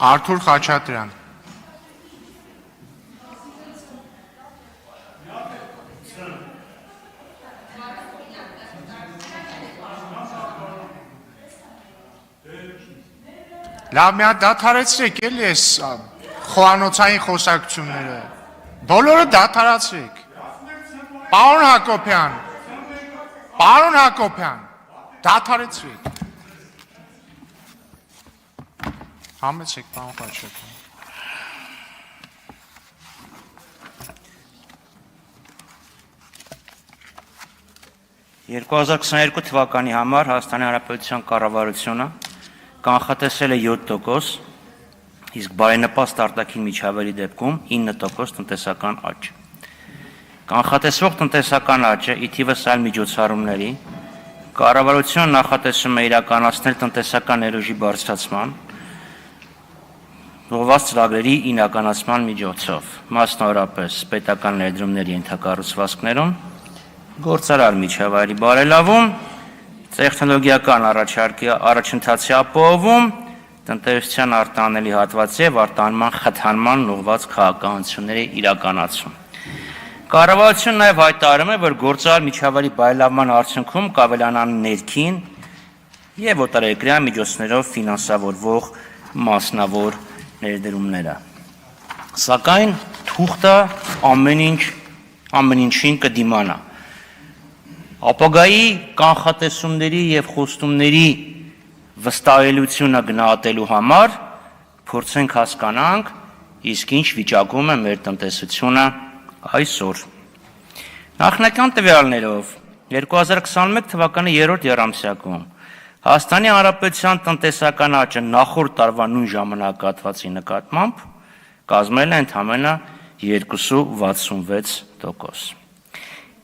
Արթուր Խաչատրյան Լավ մի հատ դադարեցրեք էլի այս խոհանոցային խոսակցությունները Բոլորը դադարեցրեք Պարոն Հակոբյան դադարեցրեք Համեցեք պարոն Խաչատրյան 2022 թվականի համար Հայաստանի Հանրապետության կառավարությունը կանխատեսել է 7%, իսկ բարենպաստ արտաքին միջավայրի դեպքում 9% տնտեսական աճ։ Կանխատեսվող տնտեսական աճը ի թիվս այլ միջոցառումների կառավարությունը նախատեսում է իրականացնել տնտեսական ներուժի բարձրացման ուղղված ծրագրերի իրականացման միջոցով, մասնավորապես պետական ներդրումների ենթակառուցվածքներում, գործարար միջավայրի բարելավում, տեխնոլոգիական առաջընթացի ապահովում, տնտեսության արտանելի հատվածի և արտահանման խթանման ուղղված քաղաքականությունների իրականացում։ Կառավարությունն նաև հայտարարում է, որ գործարար միջավայրի բարելավման արդյունքում կավելանան ներքին և օտարերկրյա միջոցներով ֆինանսավորվող մասնավոր ներդրումները։ Սակայն թուղթը ամեն ինչին կդիմանա։ Ապագայի կանխատեսումների և խոստումների վստահելիությունը գնահատելու համար փորձենք հասկանանք, իսկ ինչ վիճակում է մեր տնտեսությունը այսօր։ Նախնական տվյալներով 2021 թվականի երրորդ եռամսյակում Հայաստանի Հանրապետության տնտեսական աճը նախորդ տարվա նույն ժամանակահատվածի նկատմամբ կազմել է ընդամենը 2,66%։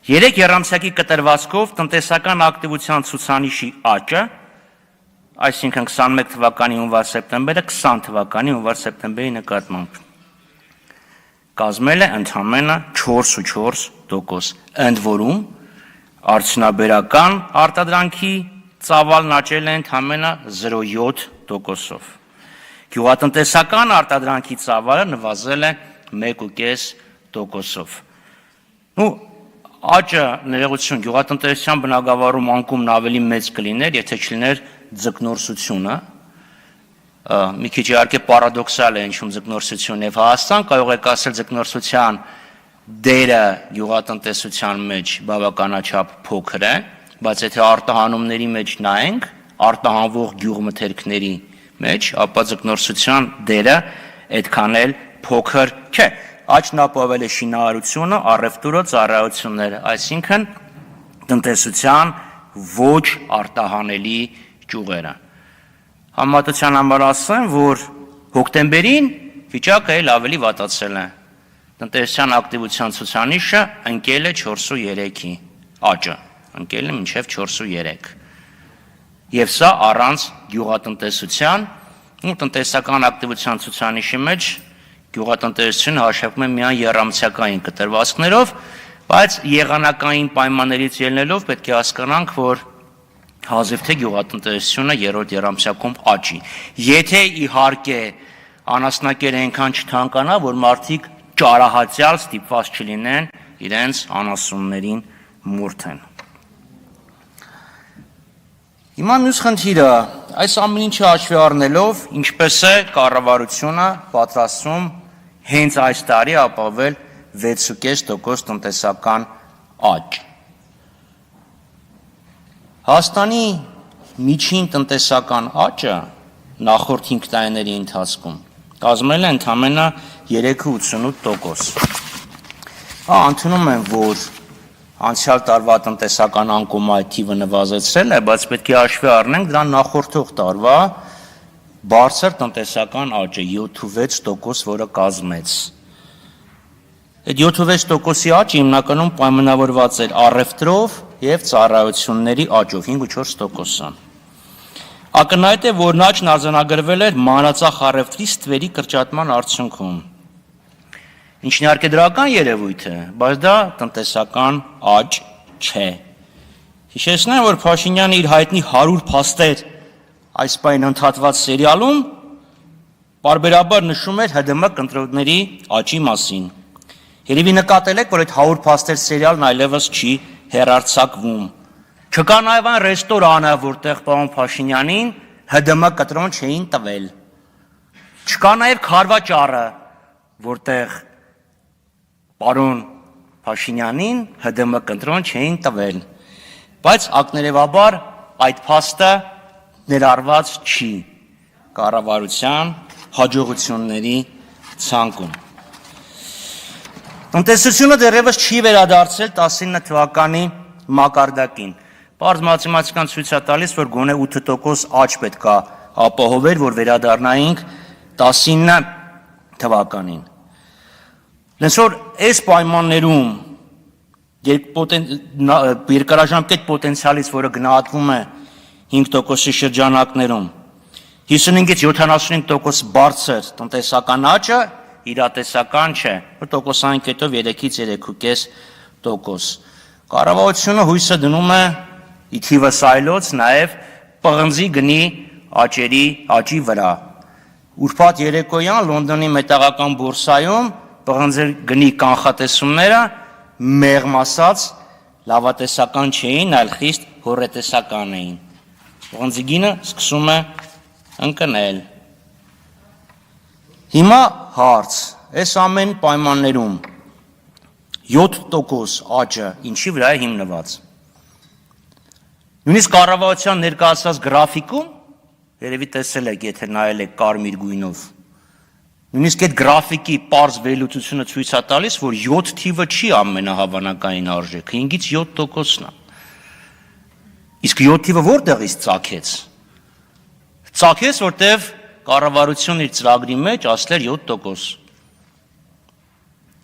Երեք եռամսյակի կտրվածքով տնտեսական ակտիվության ցուցանիշի աճը, այսինքն 21 թվականի հունվար-սեպտեմբերը 20 թվականի հունվար-սեպտեմբերի նկատմամբ կազմել է ընդամենը 4,4%, ընդ որում արդյունաբերական արտադրանքի ծավալն աճել է ընդամենը 0,7%-ով։ Գյուղատնտեսական արտադրանքի ծավալը նվազել է 1,5%-ով։ Աճը ներողություն գյուղատնտեսության բնագավառում անկումն ավելի մեծ կլիներ, եթե չլիներ ձկնորսությունը, մի քիչ իհարկե պարադոքսալ է ինչում ձկնորսություն եւ Հայաստան կարող եք ասել ձկնորսության դերը գյուղատնտեսության մեջ բավականաչափ փոքր է, բայց եթե արտահանումների մեջ նայենք, արտահանվող գյուղմթերքների մեջ, ապա ձկնորսության դերը այդքան էլ փոքր չէ։ Աճն ապահովել է շինարարությունը, առևտուրը, ծառայությունները, այսինքն տնտեսության ոչ արտահանելի ճյուղերը։ Համեմատության համար ասեմ, որ հոկտեմբերին վիճակը էլ ավելի վատացել է։ Տնտեսության ակտիվության ցուցանիշը ընկել է 4,3-ի աճը, ընկել է մինչև 4,3։ Եվ սա առանց գյուղատնտեսության ու տնտեսական ակտիվության ցուցանիշի մեջ գյուղատնտեսությունը հաշվվում է միայն եռամսյակային կտրվածքներով, բայց եղանակային պայմաններից ելնելով պետք է հասկանանք, որ հազիվ թե գյուղատնտեսությունը երրորդ եռամսյակում աճի։ Եթե իհարկե անասնակերը այնքան չթանկանա, որ մարդիկ ճարահացյալ ստիպված չլինեն իրենց անասուններին մորթեն։ Հիմա մյուս խնդիրը, այս ամեն ինչը հաշվի առնելով, ինչպես է կառավարությունը պատրաստվում հենց այս տարի ապահովել 6,5% տնտեսական աճ։ Հայաստանի միջին տնտեսական աճը նախորդ 5 տարիների ընթացքում կազմել է ընդամենը 3,88%։ Ընդունում եմ, որ անցյալ տարվա տնտեսական անկումը այդ թիվը նվազեցրել է, բայց պետք է հաշվի առնենք դրան նախորդող տարվա բարձր տնտեսական աճը 7,6%, որը կազմեց։ Այդ 7,6%-ի աճը հիմնականում պայմանավորված էր առևտրով և ծառայությունների աճով 5,4%-ը։ Ակնհայտ է, որ աճն արձանագրվել էր մանրածախ առևտրի ստվերի կրճատման արդյունքում։ Ինչն իհարկե դրական երևույթ է, բայց դա տնտեսական աճ չէ։ Հիշեցնեմ, որ Փաշինյանը իր հայտնի 100 փաստեր այս պահին ընդհատված սերիալում պարբերաբար նշում էր ՀԴՄ կընտրողների աճի մասին։ Երևի նկատել եք, որ այդ 100 փաստեր սերիալն այլևս չի հեռարձակվում։ Չկա նաև այն ռեստորանը, որտեղ պարոն Փաշինյանին ՀԴՄ կտրոն չէին տվել։ Չկա նաև քարվաճառը, որտեղ պարոն Փաշինյանին ՀԴՄ կտրոն չէին տվել։ Բայց ակներևաբար այդ փաստը ներառված չի կառավարության հաջողությունների ցանկում։ Տնտեսությունը դեռևս չի վերադարձել 19 թվականի մակարդակին։ Պարզ մաթեմատիկան ցույց է տալիս, որ գոնե 8% աճ պետք է ապահովել, որ վերադառնայինք 19 թվականին։ Հենց որ այս պայմաններում երկարաժամկետ պոտենցիալից, որը գնահատվում է 5%-ի շրջանակներում, 55-ից 75% բարձր տնտեսական աճը իրատեսական չէ, որ տոկոսային կետով 3-ից 3.5%։ Կառավարությունը հույսը դնում է ի թիվս այլոց նաև պղնձի գնի աճի վրա։ Ուրբաթ երեկոյան Լոնդոնի մետաղական բորսայում պղնձի գնի կանխատեսումները մեղմ ասած լավատեսական չէին, այլ խիստ հոռետեսական էին։ Պղնձի գինը սկսում է ընկնել։ Հիմա հարց, այս ամեն պայմաններում 7% աճը ինչի վրա է հիմնված։ Նույնիսկ կառավարության ներկայացված գրաֆիկում, երևի տեսել եք, եթե նայել եք կարմիր գույնով, նույնիսկ այդ գրաֆիկի պարզ վերլուծությունը ցույց է տալիս, որ 7 թիվը չի ամենահավանականին արժեքը, 5-ից 7%-ն է։ Իսկ 7 թիվը որտեղից ծագեց։ Ծագեց, որտեղ կառավարությունն իր ծրագրի մեջ ասել էր 7%։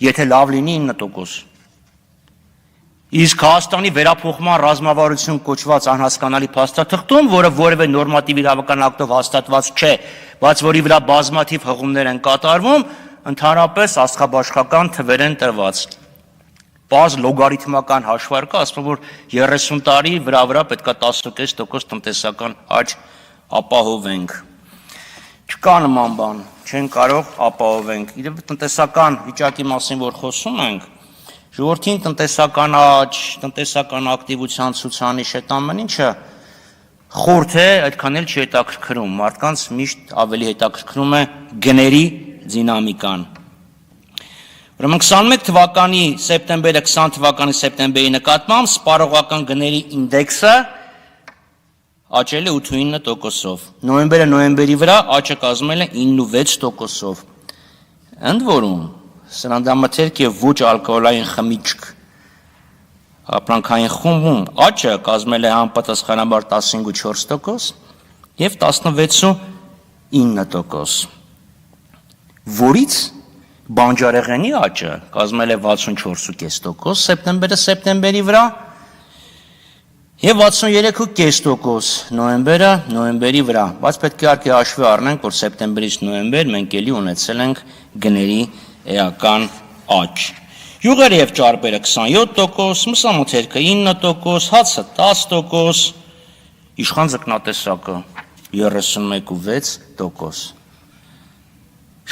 Եթե լավ լինի 9%։ Իսկ Հայաստանի վերափոխման ռազմավարություն կոչված անհասկանալի փաստաթղթում, որը որևէ նորմատիվ իրավական ակտով հաստատված չէ, բայց որի վրա բազմաթիվ հղումներ են կատարվում, ընդհանրապես աստղաբաշխական թվեր են տրված։ Պարզ լոգարիթմական հաշվարկը ասում է, որ 30 տարի վրա պետք է 10.5% տնտեսական աճ ապահովենք։ Չկա նման բան, չեն կարող ապահովենք։ Իդեպ տնտեսական վիճակի մասին, որ խոսում ենք, ժողովրդին տնտեսական աճ, տնտեսական ակտիվության ցուցանիշ այդ ամեն ինչը խորթ է, այդքան էլ չի հետաքրքրում, մարդկանց միշտ ավելի հետաքրքրում է գների դինամիկան։ Ուրեմն 21 թվականի սեպտեմբերը 20 թվականի սեպտեմբերի նկատմամբ սպառողական գների ինդեքսը աճել է 8.9%-ով։ Նոյեմբերը նոյեմբերի վրա աճը կազմել է 9.6%-ով։ Ընդ որում սննդամթերք եւ ոչ ալկոհոլային խմիչք ապրանքային խումբում աճը կազմել է համապատասխանաբար 15.4% եւ 16.9%, որից բանջարեղենի աճը կազմել է 64.5% սեպտեմբերը սեպտեմբերի վրա եւ 63.5% նոյեմբերը նոյեմբերի վրա, բայց պետք է իհարկե հաշվի առնենք, որ սեպտեմբերից նոյեմբեր մենք ելի ունեցել ենք գների էական աճ։ Յուղերը եւ ճարպերը 27%, մսամթերքը 9%, հացը 10%, իշխան ձկնատեսակը 31.6%,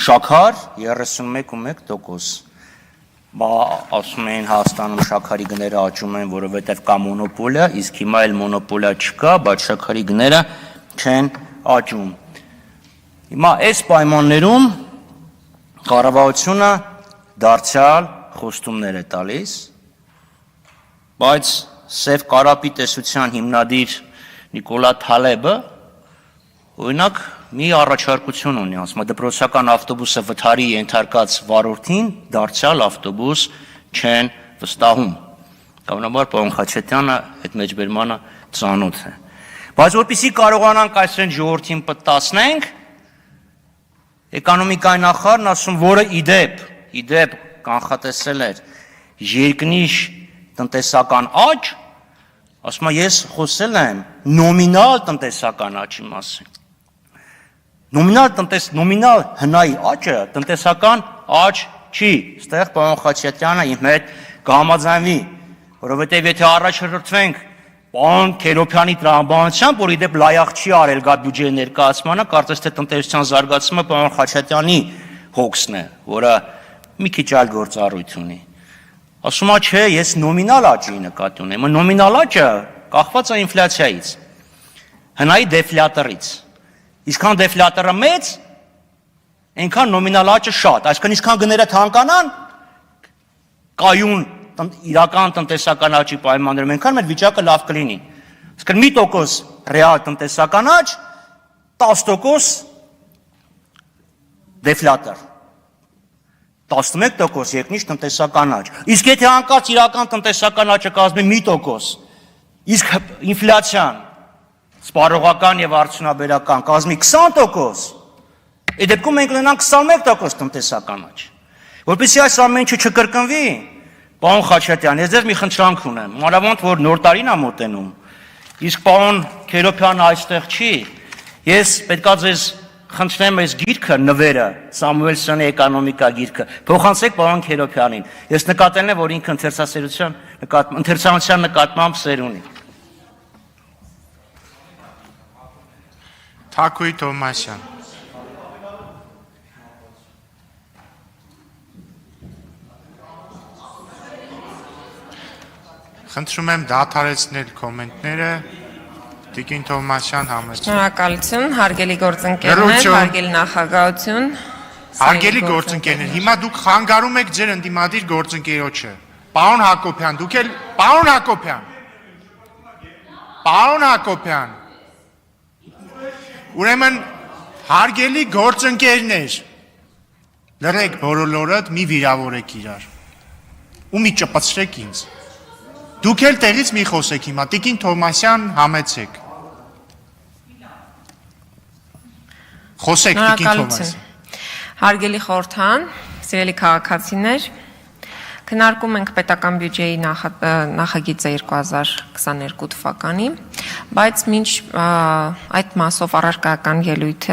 շաքար 31.1%։ Ասում են Հայաստանում շաքարի գները աճում են, որովհետև կա մոնոպոլիա, իսկ հիմա էլ մոնոպոլիա չկա, բայց շաքարի գները չեն աճում։ Հիմա այս պայմաններում կառավարությունը դարձյալ խոստումներ է տալիս, բայց Սև կարապի տեսության հիմնադիր Նիկոլա Թալեբը օրինակ մի առաջարկություն ունի, ասում է դպրոցական ավտոբուսը վթարի ենթարկած վարորդին դարձյալ ավտոբուս չեն վստահում։ Կանոնաբար պարոն Խաչատյանը այդ մեջբերմանը ծանոթ է։ Բայց որպեսզի կարողանանք այսօր ժողովրդին պատասխանենք, էկոնոմիկայի նախարարն ասում, որը իդեպ կանխատեսել էր երկնիշ տնտեսական աճ, ասում է ես խոսել եմ նոմինալ տնտեսական աճի մասին։ Նոմինալ հնայի աճը տնտեսական աճ չի, ստեղ պարոն Խաչատյանը իմ հետ կհամաձայնվի, որովհետև եթե առաջորդվենք Պարոն Քերոփյանի տրամաբանությամբ, որ իդեպ լայախ չի արել գա բյուջեի ներկայացմանը, կարծես թե տնտեսության զարգացումը պարոն Խաչատյանի հոգսն է, որը մի քիչ այլ գործառույթ ունի։ Ասում է, չէ, ես նոմինալ աճի նկատի ունեմ։ Նոմինալ աճը կախված է ինֆլյացիայից, հնայի դեֆլյատորից։ Իսկան դեֆլյատորը մեծ, այնքան նոմինալ աճը շատ, այսինքն իսկան գները թանկանան, կայուն իրական տնտեսական աճի պայմաններում, այնքան մեր վիճակը լավ կլինի։ Այսինքն 1% ռեալ տնտեսական աճ, 10% դեֆլյատոր, 11% երկնիշ տնտեսական աճ։ Իսկ եթե անկած իրական տնտեսական աճը կազմի 1%, իսկ ինֆլյացիան սպառողական եւ արդյունաբերական կազմի 20%, այդ դեպքում մենք ունենանք 21% տնտեսական աճ։ Որպեսզի այս ամեն ինչը չկրկնվի, պարոն Խաչատյան, ես ձեզ մի խնդրանք ունեմ, մանավանդ որ նոր տարին է մոտենում, իսկ պարոն Քերոփյանը այստեղ չի, ես պետքա ձեզ խնդրեմ այս գիրքը, նվերը, Սամուելսոնի էկոնոմիկա գիրքը, փոխանցեք պարոն Քերոփյանին։ Ես նկատել եմ, որ ինքը ընթերցանության նկատմամբ սեր ունի։ Թակուի Թոմասյան։ Խնդրում եմ դադարեցնել կոմենտները, Տիկին Թոմասյան համեցեք։ Շնորհակալություն, հարգելի գործընկերներ, Լրություն։ հարգելի նախագահություն։ Հարգելի գործընկերներ, հիմա դուք խանգարում եք ձեր ընդդիմադիր գործընկերոջը։ Պարոն Հակոբյան, դուք էլ Պարոն Հակոբյան։ Պարոն Հակոբյան։ Ուրեմն հարգելի գործընկերներ, լրեք բոլորդ, մի վիրավորեք իրար։ Ու մի ճպցրեք ինձ։ Դուք էլ տեղից մի խոսեք հիմա, Տիկին Թոմասյան համեցեք։ Խոսեք Տիկին Թոմասյան։ Հարգելի խորհրդան, սիրելի քաղաքացիներ, քննարկում ենք պետական բյուջեի նախագիծը 2022 թվականի, բայց մինչ այդ մասով առարկայական ելույթը